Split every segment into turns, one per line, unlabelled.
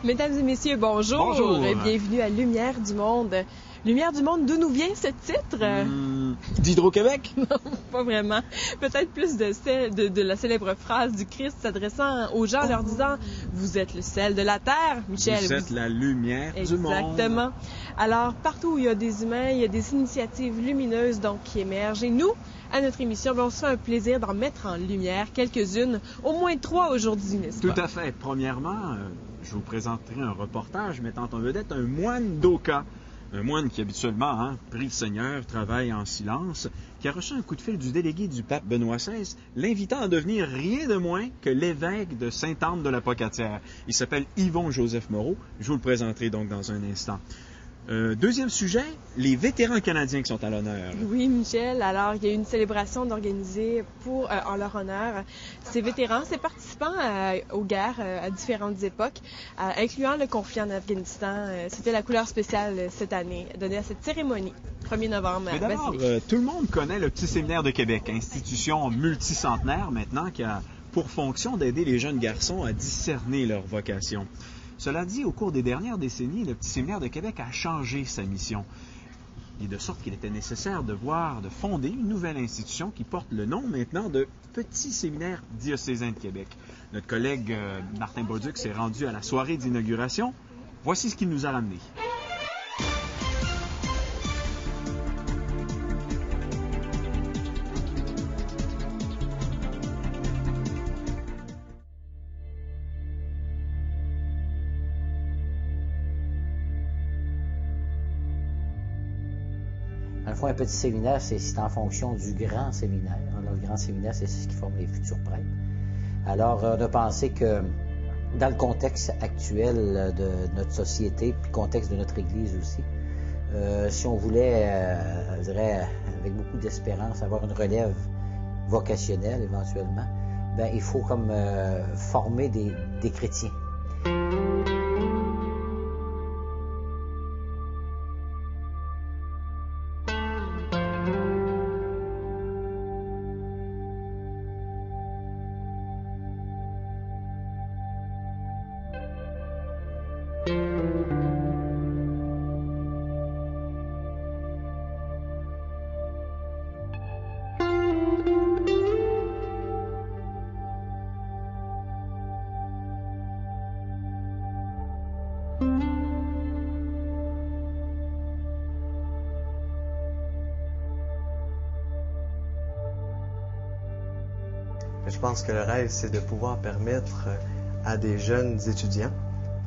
Mesdames et messieurs, bonjour.
Bonjour.
Bienvenue à Lumière du Monde. Lumière du Monde, d'où nous vient ce titre?
D'Hydro-Québec?
Non, pas vraiment. Peut-être plus de la célèbre phrase du Christ s'adressant aux gens, leur disant « Vous êtes le sel de la terre. » Michel,
Vous êtes la lumière du monde.
Exactement. Alors, partout où il y a des humains, il y a des initiatives lumineuses donc qui émergent. Et nous, à notre émission, on se fait un plaisir d'en mettre en lumière quelques-unes, au moins 3 aujourd'hui, n'est-ce pas?
Tout à fait. Premièrement, je vous présenterai un reportage mettant en vedette un moine d'Oka. Un moine qui habituellement prie le Seigneur, travaille en silence, qui a reçu un coup de fil du délégué du pape Benoît XVI, l'invitant à devenir rien de moins que l'évêque de Sainte-Anne de la Pocatière. Il s'appelle Yvon-Joseph Moreau. Je vous le présenterai donc dans un instant. Deuxième sujet, les vétérans canadiens qui sont à l'honneur.
Oui, Michel. Alors, il y a eu une célébration organisée en leur honneur. Ces vétérans, ces participants aux guerres à différentes époques, incluant le conflit en Afghanistan, c'était la couleur spéciale cette année, donnée à cette cérémonie, 1er novembre.
Mais d'abord, tout le monde connaît le Petit Séminaire de Québec, institution multicentenaire maintenant qui a pour fonction d'aider les jeunes garçons à discerner leur vocation. Cela dit, au cours des dernières décennies, le Petit Séminaire de Québec a changé sa mission. Et de sorte qu'il était nécessaire de fonder une nouvelle institution qui porte le nom maintenant de Petit Séminaire diocésain de Québec. Notre collègue Martin Bauduc s'est rendu à la soirée d'inauguration. Voici ce qu'il nous a ramené.
Dans le fond, un petit séminaire, c'est en fonction du grand séminaire. Alors, le grand séminaire, c'est ce qui forme les futurs prêtres. Alors, on a pensé que dans le contexte actuel de notre société, puis le contexte de notre Église aussi, si on voulait, je dirais, avec beaucoup d'espérance, avoir une relève vocationnelle éventuellement, ben il faut comme former des chrétiens.
Je pense que le rêve, c'est de pouvoir permettre à des jeunes étudiants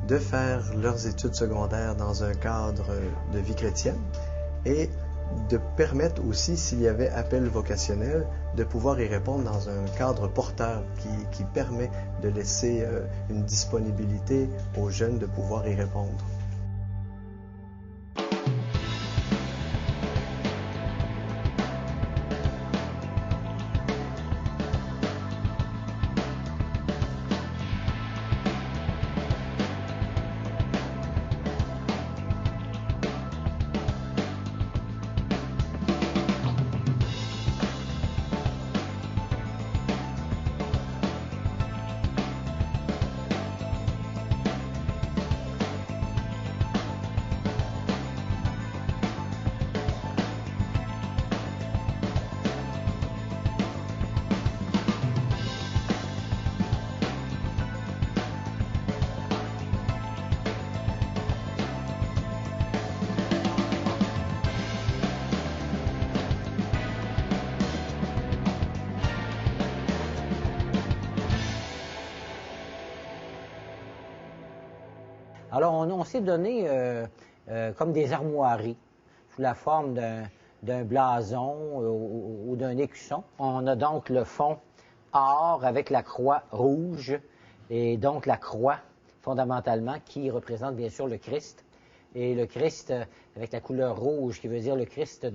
de faire leurs études secondaires dans un cadre de vie chrétienne et de permettre aussi, s'il y avait appel vocationnel, de pouvoir y répondre dans un cadre porteur qui permet de laisser une disponibilité aux jeunes de pouvoir y répondre.
Alors, on s'est donné comme des armoiries, sous la forme d'un blason ou d'un écusson. On a donc le fond or avec la croix rouge, et donc la croix, fondamentalement, qui représente bien sûr le Christ. Et le Christ avec la couleur rouge, qui veut dire le Christ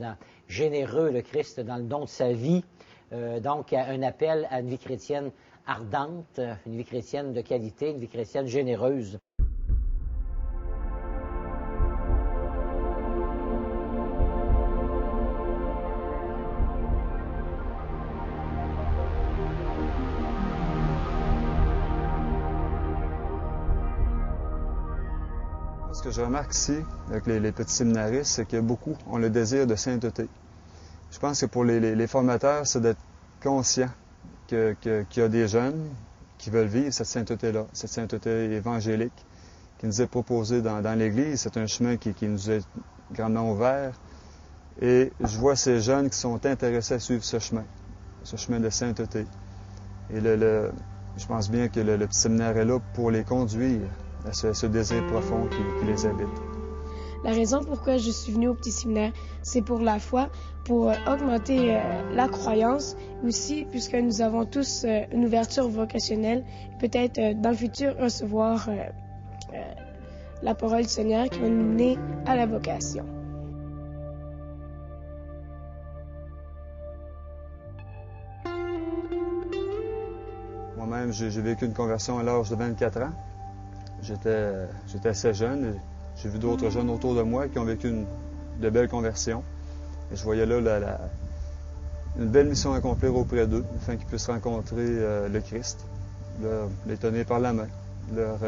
généreux, le Christ dans le don de sa vie. Donc, un appel à une vie chrétienne ardente, une vie chrétienne de qualité, une vie chrétienne généreuse.
Ce que je remarque ici, avec les petits séminaristes, c'est que beaucoup ont le désir de sainteté. Je pense que pour les formateurs, c'est d'être conscient qu'il y a des jeunes qui veulent vivre cette sainteté-là, cette sainteté évangélique qui nous est proposée dans l'Église. C'est un chemin qui nous est grandement ouvert. Et je vois ces jeunes qui sont intéressés à suivre ce chemin de sainteté. Et je pense bien que le petit séminaire est là pour les conduire à ce désir profond qui les habite.
La raison pourquoi je suis venue au petit séminaire, c'est pour la foi, pour augmenter la croyance, aussi puisque nous avons tous une ouverture vocationnelle, peut-être dans le futur recevoir la parole du Seigneur qui va nous mener à la vocation.
Moi-même, j'ai vécu une conversion à l'âge de 24 ans. J'étais assez jeune. J'ai vu d'autres jeunes autour de moi qui ont vécu de belles conversions. Et je voyais là une belle mission à accomplir auprès d'eux, afin qu'ils puissent rencontrer le Christ, les tenir par la main, leur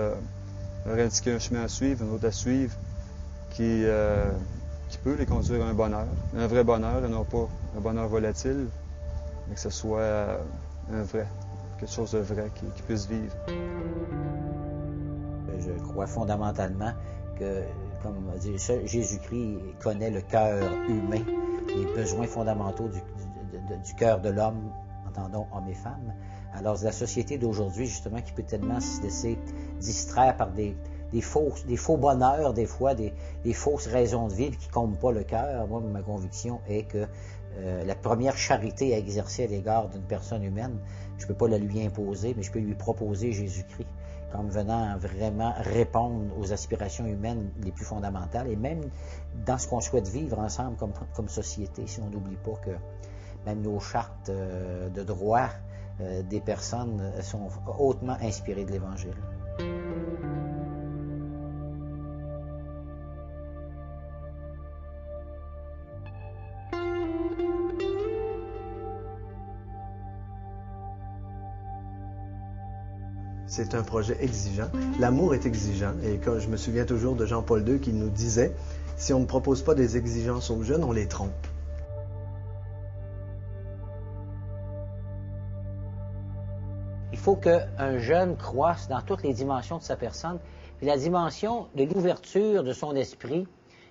indiquer un chemin à suivre, une route à suivre, qui peut les conduire à un bonheur, un vrai bonheur, et non pas un bonheur volatile, mais que ce soit quelque chose de vrai qu'ils puissent vivre.
Je crois fondamentalement que, comme on dit, Jésus-Christ connaît le cœur humain, les besoins fondamentaux du cœur de l'homme, entendons hommes et femmes. Alors, la société d'aujourd'hui, justement, qui peut tellement se laisser distraire par des faux bonheurs, des fois, des fausses raisons de vivre qui ne comblent pas le cœur. Moi, ma conviction est que la première charité à exercer à l'égard d'une personne humaine, je ne peux pas la lui imposer, mais je peux lui proposer Jésus-Christ comme venant vraiment répondre aux aspirations humaines les plus fondamentales, et même dans ce qu'on souhaite vivre ensemble comme société, si on n'oublie pas que même nos chartes de droit des personnes sont hautement inspirées de l'Évangile.
C'est un projet exigeant. L'amour est exigeant. Et quand je me souviens toujours de Jean-Paul II qui nous disait, si on ne propose pas des exigences aux jeunes, on les trompe.
Il faut qu'un jeune croisse dans toutes les dimensions de sa personne. Puis la dimension de l'ouverture de son esprit,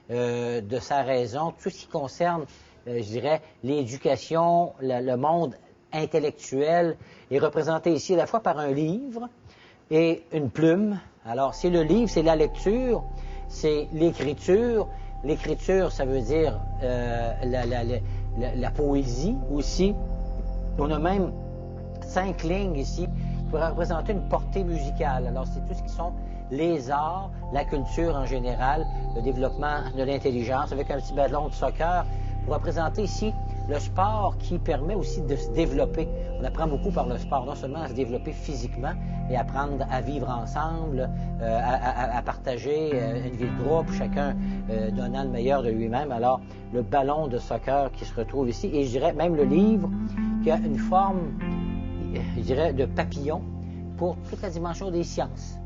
de sa raison, tout ce qui concerne, je dirais, l'éducation, le monde intellectuel, est représenté ici à la fois par un livre et une plume. Alors, c'est le livre, c'est la lecture, c'est l'écriture. L'écriture, ça veut dire la poésie aussi. On a même 5 lignes ici qui pourraient représenter une portée musicale. Alors, c'est tout ce qui sont les arts, la culture en général, le développement de l'intelligence, avec un petit ballon de soccer, pour représenter ici le sport qui permet aussi de se développer. On apprend beaucoup par le sport, non seulement à se développer physiquement, mais apprendre à vivre ensemble, à partager une vie de groupe, chacun donnant le meilleur de lui-même. Alors, le ballon de soccer qui se retrouve ici, et je dirais même le livre qui a une forme, je dirais, de papillon pour toute la dimension des sciences.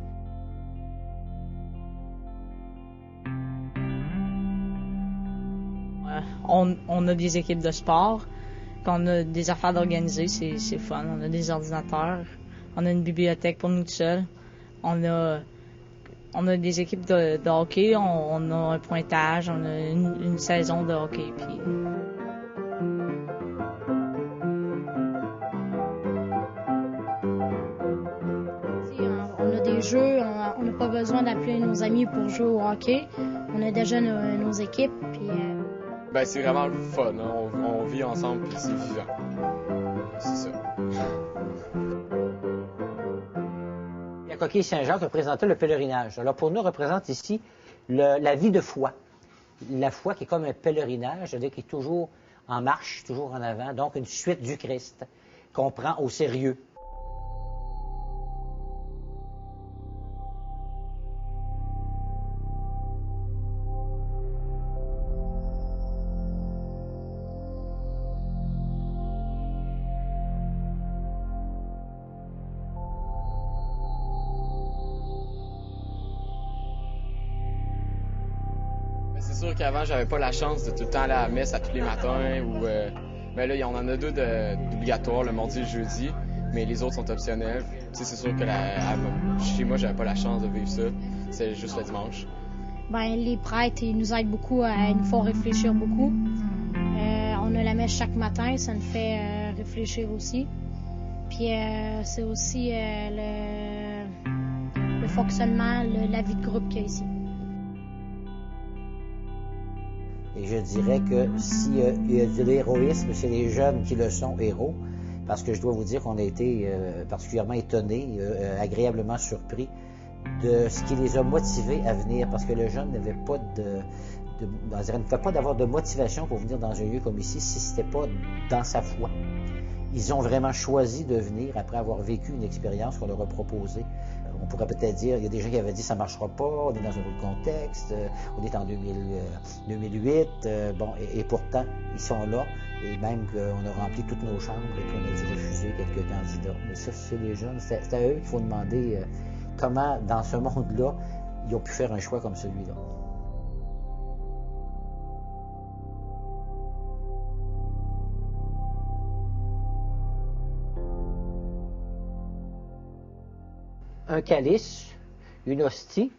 On a des équipes de sport, quand on a des affaires d'organiser, c'est fun. On a des ordinateurs, on a une bibliothèque pour nous tout seuls. On a des équipes de hockey, on a un pointage, on a une saison de hockey. Puis...
On a des jeux, on n'a pas besoin d'appeler nos amis pour jouer au hockey. On a déjà nos équipes. Puis,
c'est vraiment le fun, hein? On vit ensemble puis c'est vivant. C'est ça.
La coquille Saint-Jacques représentait le pèlerinage. Alors pour nous, représente ici la vie de foi. La foi qui est comme un pèlerinage, c'est-à-dire qui est toujours en marche, toujours en avant, donc une suite du Christ qu'on prend au sérieux.
sûr qu'avant, j'avais pas la chance de tout le temps aller à la messe à tous les matins. Mais là, il y en a 2 d'obligatoires, le mardi et le jeudi, mais les autres sont optionnels. C'est sûr que chez moi, j'avais pas la chance de vivre ça. C'est juste le dimanche.
Les prêtres, ils nous aident beaucoup, ils nous font réfléchir beaucoup. On a la messe chaque matin, ça nous fait réfléchir aussi. Puis c'est aussi le fonctionnement, la vie de groupe qu'il y a ici.
Et je dirais que s'il y a de l'héroïsme, c'est les jeunes qui le sont héros, parce que je dois vous dire qu'on a été particulièrement étonnés, agréablement surpris de ce qui les a motivés à venir, parce que le jeune n'avait pas ne pouvait pas d'avoir de motivation pour venir dans un lieu comme ici si c'était pas dans sa foi. Ils ont vraiment choisi de venir après avoir vécu une expérience qu'on leur a proposée. On pourrait peut-être dire, il y a des gens qui avaient dit ça ne marchera pas, on est dans un autre contexte, on est en 2008, et pourtant, ils sont là, et même qu'on a rempli toutes nos chambres et qu'on a dû refuser quelques candidats. Mais ça, c'est les jeunes, c'est à eux qu'il faut demander comment, dans ce monde-là, ils ont pu faire un choix comme celui-là. Un calice, une hostie,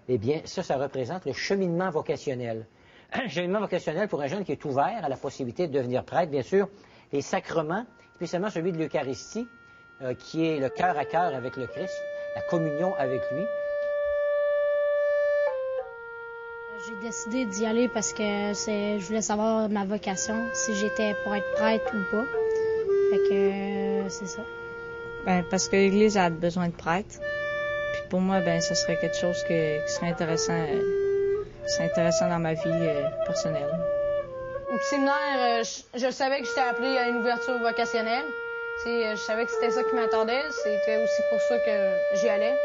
eh bien, ça représente le cheminement vocationnel. Un cheminement vocationnel pour un jeune qui est ouvert à la possibilité de devenir prêtre, bien sûr, les sacrements, spécialement celui de l'Eucharistie, qui est le cœur à cœur avec le Christ, la communion avec lui.
J'ai décidé d'y aller parce que je voulais savoir ma vocation, si j'étais pour être prêtre ou pas. Fait que c'est ça.
Parce que l'Église a besoin de prêtres. Puis pour moi, ce serait quelque chose qui serait intéressant dans ma vie personnelle.
Au séminaire, je savais que j'étais appelé à une ouverture vocationnelle. Je savais que c'était ça qui m'attendait. C'était aussi pour ça que j'y allais.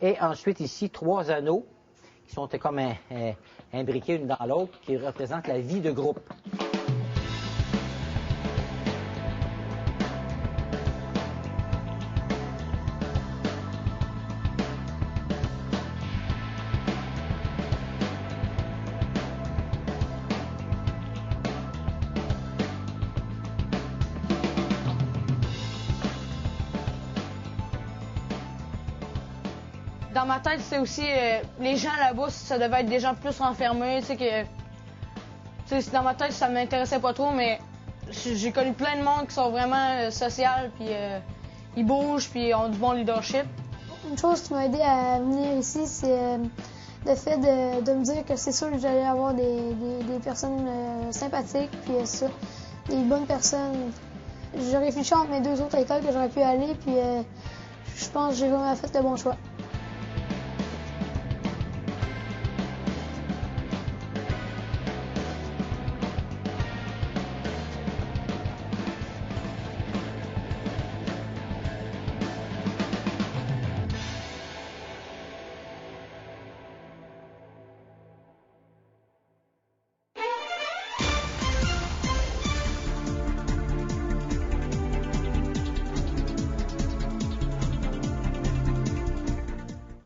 Et ensuite, ici, 3 anneaux qui sont comme imbriqués l'une dans l'autre, qui représentent la vie de groupe.
Dans ma tête, c'est aussi les gens là-bas, ça devait être des gens plus renfermés, dans ma tête, ça m'intéressait pas trop, mais j'ai connu plein de monde qui sont vraiment social, puis ils bougent, puis ont du bon leadership.
Une chose qui m'a aidé à venir ici, c'est le fait de me dire que c'est sûr que j'allais avoir des personnes sympathiques, puis des bonnes personnes. J'ai réfléchi entre mes 2 autres écoles que j'aurais pu aller, puis je pense que j'ai vraiment fait le bon choix.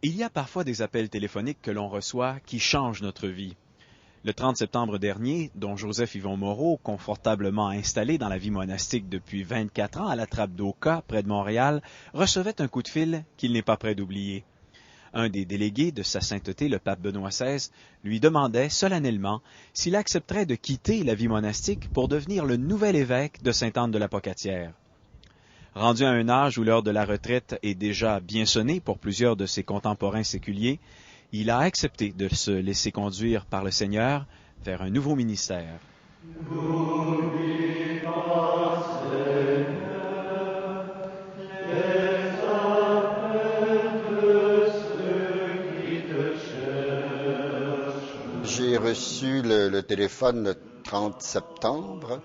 Il y a parfois des appels téléphoniques que l'on reçoit qui changent notre vie. Le 30 septembre dernier, don Joseph-Yvon Moreau, confortablement installé dans la vie monastique depuis 24 ans à la Trappe d'Oka, près de Montréal, recevait un coup de fil qu'il n'est pas prêt d'oublier. Un des délégués de sa sainteté, le pape Benoît XVI, lui demandait solennellement s'il accepterait de quitter la vie monastique pour devenir le nouvel évêque de Sainte-Anne de la Pocatière. Rendu à un âge où l'heure de la retraite est déjà bien sonnée pour plusieurs de ses contemporains séculiers, il a accepté de se laisser conduire par le Seigneur vers un nouveau ministère.
J'ai reçu le téléphone le 30 septembre.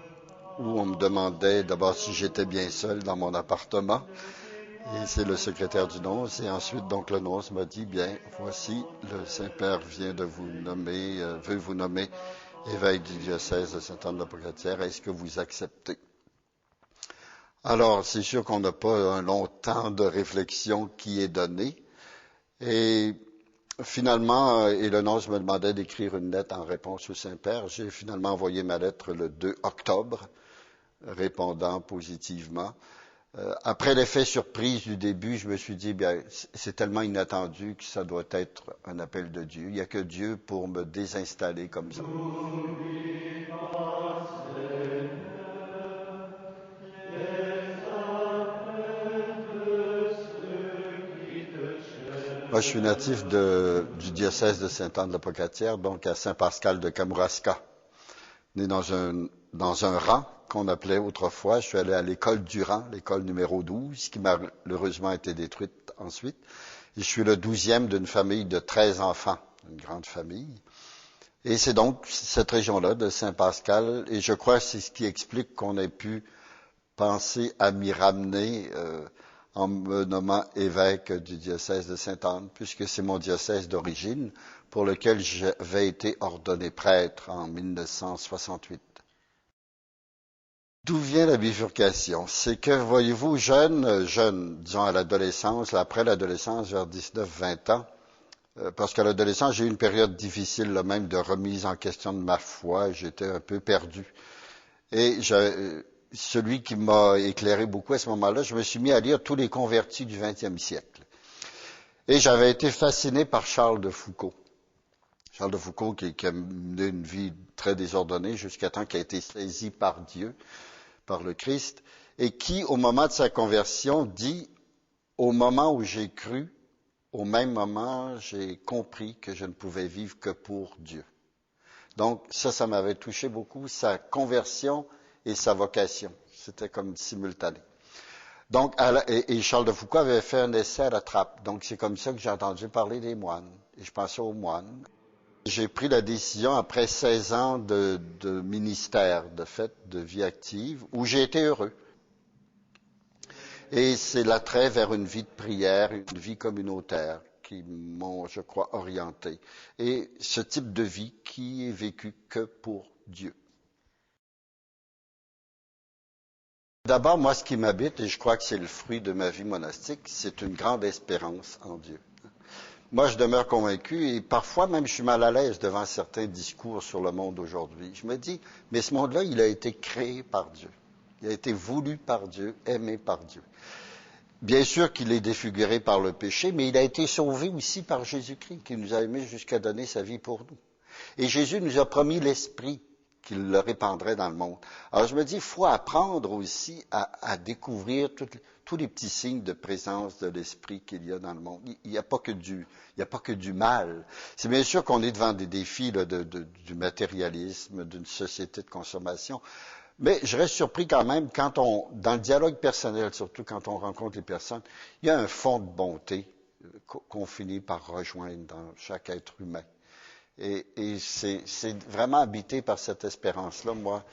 Où on me demandait d'abord si j'étais bien seul dans mon appartement. Et c'est le secrétaire du nonce. Et ensuite, donc, le nonce m'a dit, bien, voici, le Saint-Père vient de vous nommer, veut vous nommer évêque du diocèse de Sainte-Anne de la Pocatière. Est-ce que vous acceptez? Alors, c'est sûr qu'on n'a pas un long temps de réflexion qui est donné. Et finalement, Eleonore me demandait d'écrire une lettre en réponse au Saint-Père. J'ai finalement envoyé ma lettre le 2 octobre, répondant positivement. Après l'effet surprise du début, je me suis dit, bien, c'est tellement inattendu que ça doit être un appel de Dieu. Il n'y a que Dieu pour me désinstaller comme ça. Moi, je suis natif du diocèse de Sainte-Anne-de-la-Pocatière, donc à Saint-Pascal de Kamouraska. Né dans un rang qu'on appelait autrefois. Je suis allé à l'école du rang, l'école numéro 12, qui malheureusement a été détruite ensuite. Et je suis le 12e d'une famille de 13 enfants, une grande famille. Et c'est donc cette région-là de Saint-Pascal, et je crois que c'est ce qui explique qu'on ait pu penser à m'y ramener en me nommant évêque du diocèse de Sainte-Anne, puisque c'est mon diocèse d'origine, pour lequel j'avais été ordonné prêtre en 1968. D'où vient la bifurcation? C'est que, voyez-vous, jeune, disons à l'adolescence, après l'adolescence, vers 19-20 ans, parce qu'à l'adolescence, j'ai eu une période difficile, là, même de remise en question de ma foi, j'étais un peu perdu. Et celui qui m'a éclairé beaucoup à ce moment-là, je me suis mis à lire tous les convertis du XXe siècle. Et j'avais été fasciné par Charles de Foucault. Charles de Foucault qui a mené une vie très désordonnée jusqu'à temps qu'il a été saisi par Dieu, par le Christ, et qui, au moment de sa conversion, dit « Au moment où j'ai cru, au même moment, j'ai compris que je ne pouvais vivre que pour Dieu. » Donc ça m'avait touché beaucoup, sa conversion et sa vocation. C'était comme simultané. Donc, et Charles de Foucault avait fait un essai à la Trappe. Donc c'est comme ça que j'ai entendu parler des moines. Et je pensais aux moines. J'ai pris la décision, après 16 ans de ministère, de vie active, où j'ai été heureux. Et c'est l'attrait vers une vie de prière, une vie communautaire, qui m'ont, je crois, orienté. Et ce type de vie qui est vécu que pour Dieu. D'abord, moi, ce qui m'habite, et je crois que c'est le fruit de ma vie monastique, c'est une grande espérance en Dieu. Moi, je demeure convaincu, et parfois même je suis mal à l'aise devant certains discours sur le monde aujourd'hui. Je me dis, mais ce monde-là, il a été créé par Dieu. Il a été voulu par Dieu, aimé par Dieu. Bien sûr qu'il est défiguré par le péché, mais il a été sauvé aussi par Jésus-Christ, qui nous a aimés jusqu'à donner sa vie pour nous. Et Jésus nous a promis l'Esprit, qu'il le répandrait dans le monde. Alors je me dis, il faut apprendre aussi à découvrir tous les petits signes de présence de l'Esprit qu'il y a dans le monde. Il n'y a pas que du mal. C'est bien sûr qu'on est devant des défis là, du matérialisme, d'une société de consommation. Mais je reste surpris quand même dans le dialogue personnel, surtout quand on rencontre les personnes, il y a un fond de bonté qu'on finit par rejoindre dans chaque être humain. Et c'est vraiment habité par cette espérance-là, moi.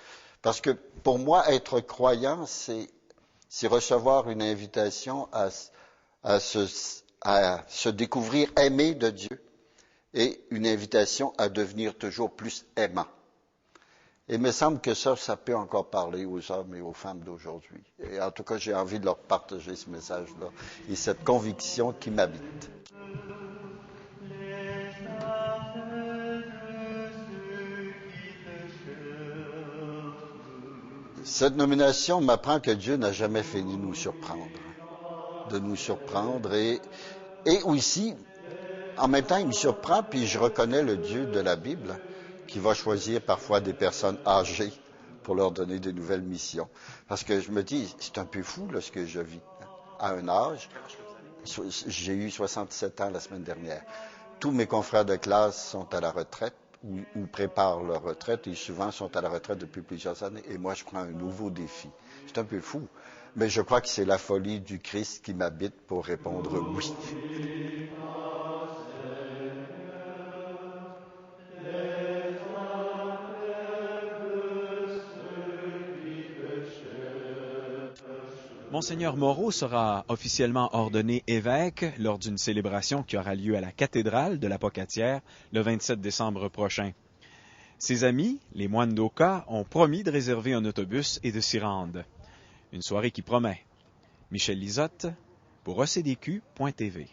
Parce que pour moi, être croyant, c'est recevoir une invitation à se découvrir aimé de Dieu et une invitation à devenir toujours plus aimant. Et il me semble que ça peut encore parler aux hommes et aux femmes d'aujourd'hui. Et en tout cas, j'ai envie de leur partager ce message-là et cette conviction qui m'habite. Cette nomination m'apprend que Dieu n'a jamais fini de nous surprendre et aussi, en même temps, il me surprend, puis je reconnais le Dieu de la Bible qui va choisir parfois des personnes âgées pour leur donner de nouvelles missions. Parce que je me dis, c'est un peu fou là, ce que je vis. À un âge, j'ai eu 67 ans la semaine dernière. Tous mes confrères de classe sont à la retraite ou préparent leur retraite et souvent sont à la retraite depuis plusieurs années. Et moi, je prends un nouveau défi. C'est un peu fou, mais je crois que c'est la folie du Christ qui m'habite pour répondre oui.
Monseigneur Moreau sera officiellement ordonné évêque lors d'une célébration qui aura lieu à la cathédrale de la Pocatière le 27 décembre prochain. Ses amis, les moines d'Oka, ont promis de réserver un autobus et de s'y rendre. Une soirée qui promet. Michel Lisotte pour ECDQ.tv.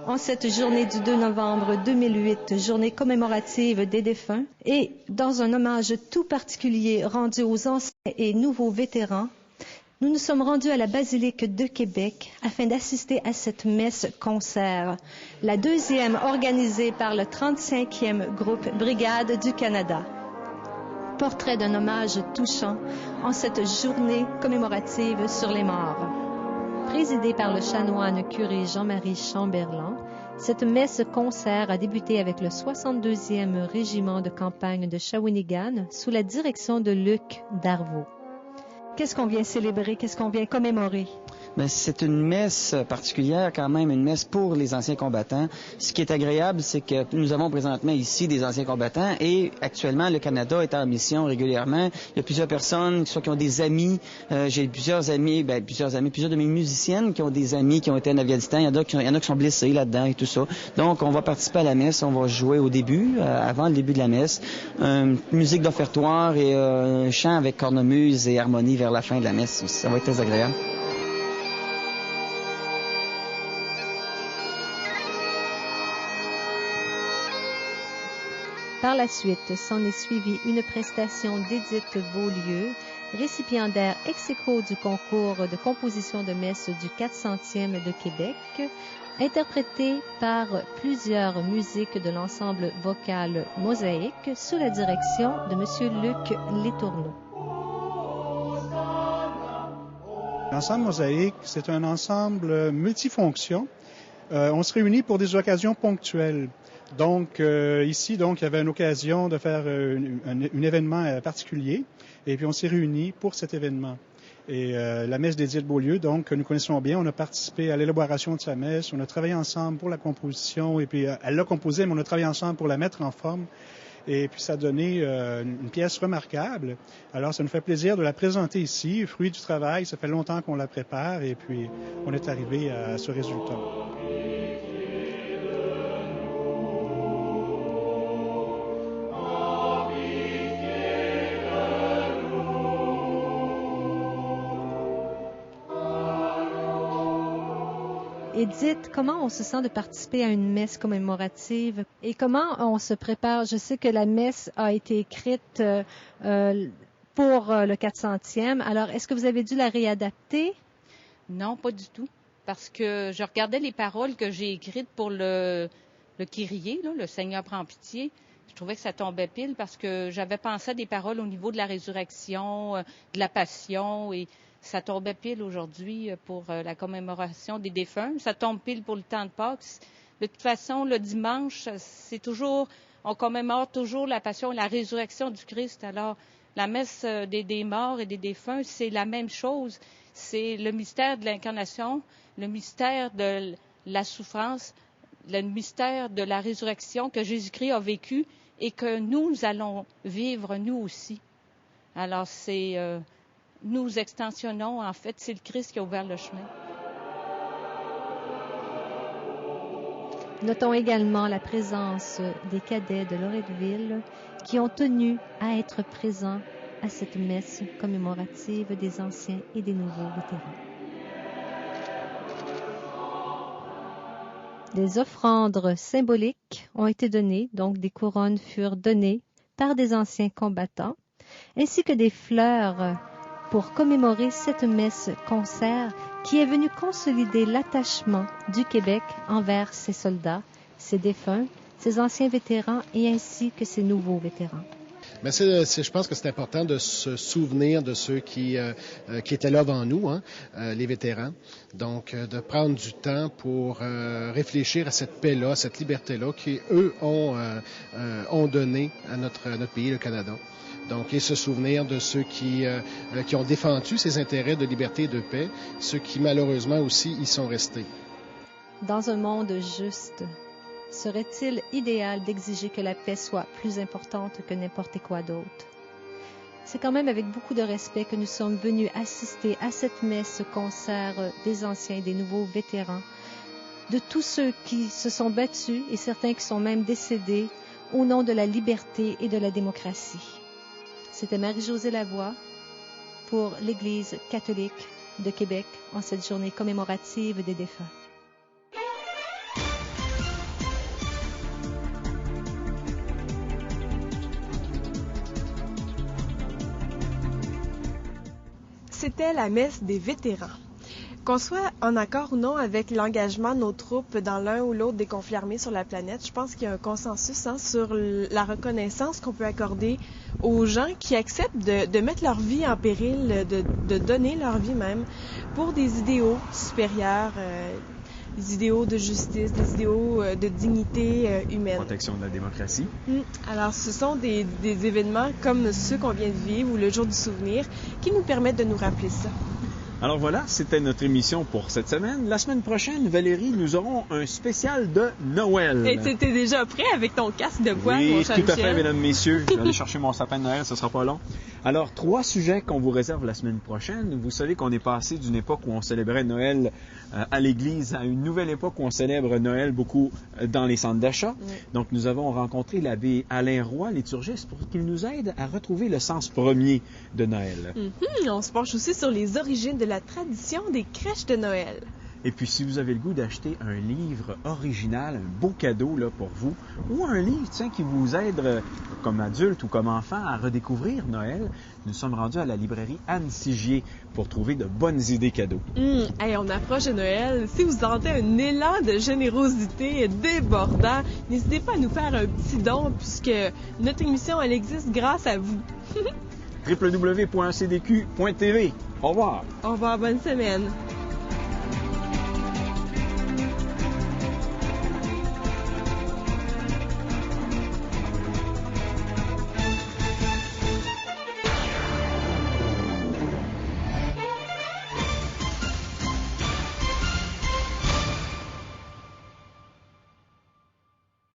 En cette journée du 2 novembre 2008, journée commémorative des défunts, et dans un hommage tout particulier rendu aux anciens et nouveaux vétérans, nous nous sommes rendus à la Basilique de Québec afin d'assister à cette messe-concert, la deuxième organisée par le 35e groupe Brigade du Canada. Portrait d'un hommage touchant en cette journée commémorative sur les morts. Présidée par le chanoine curé Jean-Marie Chamberlain, cette messe-concert a débuté avec le 62e régiment de campagne de Shawinigan sous la direction de Luc Darvaux. Qu'est-ce qu'on vient célébrer? Qu'est-ce qu'on vient commémorer?
Bien, c'est une messe particulière quand même, une messe pour les anciens combattants. Ce qui est agréable, c'est que nous avons présentement ici des anciens combattants et actuellement le Canada est en mission régulièrement. Il y a plusieurs personnes qui ont des amis. J'ai plusieurs de mes musiciennes qui ont des amis qui ont été en Afghanistan. Il y en a qui sont blessés là-dedans et tout ça. Donc on va participer à la messe, on va jouer au début, avant le début de la messe, musique d'offertoire et un chant avec cornemuse et harmonie vers la fin de la messe. Ça va être très agréable.
Par la suite, s'en est suivie une prestation d'Édith Beaulieu, récipiendaire ex aequo du concours de composition de messe du 400e de Québec, interprétée par plusieurs musiques de l'ensemble vocal Mosaïque sous la direction de M. Luc Letourneau.
L'ensemble Mosaïque, c'est un ensemble multifonction. On se réunit pour des occasions ponctuelles. Donc, ici, il y avait une occasion de faire un événement particulier, et puis on s'est réunis pour cet événement. Et la messe d'Édith Beaulieu, donc, que nous connaissons bien, on a participé à l'élaboration de sa messe, on a travaillé ensemble pour la composition, et puis elle l'a composée, mais on a travaillé ensemble pour la mettre en forme, et puis ça a donné une pièce remarquable. Alors, ça nous fait plaisir de la présenter ici, fruit du travail, ça fait longtemps qu'on la prépare, et puis on est arrivé à ce résultat.
Édith, comment on se sent de participer à une messe commémorative et comment on se prépare? Je sais que la messe a été écrite pour le 400e. Alors, est-ce que vous avez dû la réadapter?
Non, pas du tout. Parce que je regardais les paroles que j'ai écrites pour le Kyrie, là, le Seigneur prend pitié. Je trouvais que ça tombait pile parce que j'avais pensé à des paroles au niveau de la résurrection, de la passion et ça tombait pile aujourd'hui pour la commémoration des défunts. Ça tombe pile pour le temps de Pâques. De toute façon, le dimanche, on commémore toujours la passion et la résurrection du Christ. Alors, la messe des morts et des défunts, c'est la même chose. C'est le mystère de l'incarnation, le mystère de la souffrance, le mystère de la résurrection que Jésus-Christ a vécu et que nous allons vivre nous aussi. Alors, nous extensionnons, en fait, c'est le Christ qui a ouvert le chemin.
Notons également la présence des cadets de Loretteville qui ont tenu à être présents à cette messe commémorative des anciens et des nouveaux vétérans. Des offrandes symboliques ont été données, donc des couronnes furent données par des anciens combattants, ainsi que des fleurs pour commémorer cette messe-concert qui est venue consolider l'attachement du Québec envers ses soldats, ses défunts, ses anciens vétérans et ainsi que ses nouveaux vétérans.
Mais je pense que c'est important de se souvenir de ceux qui étaient là avant nous, les vétérans. Donc, de prendre du temps pour réfléchir à cette paix-là, cette liberté-là, qu'eux ont donné à notre pays, le Canada. Donc, et se souvenir de ceux qui ont défendu ces intérêts de liberté et de paix, ceux qui malheureusement aussi y sont restés.
Dans un monde juste, serait-il idéal d'exiger que la paix soit plus importante que n'importe quoi d'autre? C'est quand même avec beaucoup de respect que nous sommes venus assister à cette messe concert des anciens et des nouveaux vétérans, de tous ceux qui se sont battus et certains qui sont même décédés au nom de la liberté et de la démocratie. C'était Marie-Josée Lavoie pour l'Église catholique de Québec en cette journée commémorative des défunts.
C'était la messe des vétérans. Qu'on soit en accord ou non avec l'engagement de nos troupes dans l'un ou l'autre des conflits armés sur la planète, je pense qu'il y a un consensus sur la reconnaissance qu'on peut accorder aux gens qui acceptent de mettre leur vie en péril, de donner leur vie même pour des idéaux supérieurs, des idéaux de justice, des idéaux de dignité humaine.
Protection de la démocratie.
Alors, ce sont des événements comme ceux qu'on vient de vivre ou le jour du souvenir qui nous permettent de nous rappeler ça.
Alors voilà, c'était notre émission pour cette semaine. La semaine prochaine, Valérie, nous aurons un spécial de Noël.
Et tu étais déjà prêt avec ton casque de bois,
oui,
mon cher Michel?
Oui, tout à fait, mesdames, messieurs. Je vais aller chercher mon sapin de Noël, ce sera pas long. Alors, 3 sujets qu'on vous réserve la semaine prochaine. Vous savez qu'on est passé d'une époque où on célébrait Noël à l'église à une nouvelle époque où on célèbre Noël beaucoup dans les centres d'achat. Oui. Donc, nous avons rencontré l'abbé Alain Roy, liturgiste, pour qu'il nous aide à retrouver le sens premier de Noël.
On se penche aussi sur les origines de la tradition des crèches de Noël.
Et puis, si vous avez le goût d'acheter un livre original, un beau cadeau là, pour vous, ou un livre qui vous aide comme adulte ou comme enfant à redécouvrir Noël, nous sommes rendus à la librairie Anne Sigier pour trouver de bonnes idées cadeaux.
Hey, on approche de Noël. Si vous sentez un élan de générosité débordant, n'hésitez pas à nous faire un petit don puisque notre émission, elle existe grâce à vous.
www.cdq.tv. Au revoir.
Au revoir, bonne semaine.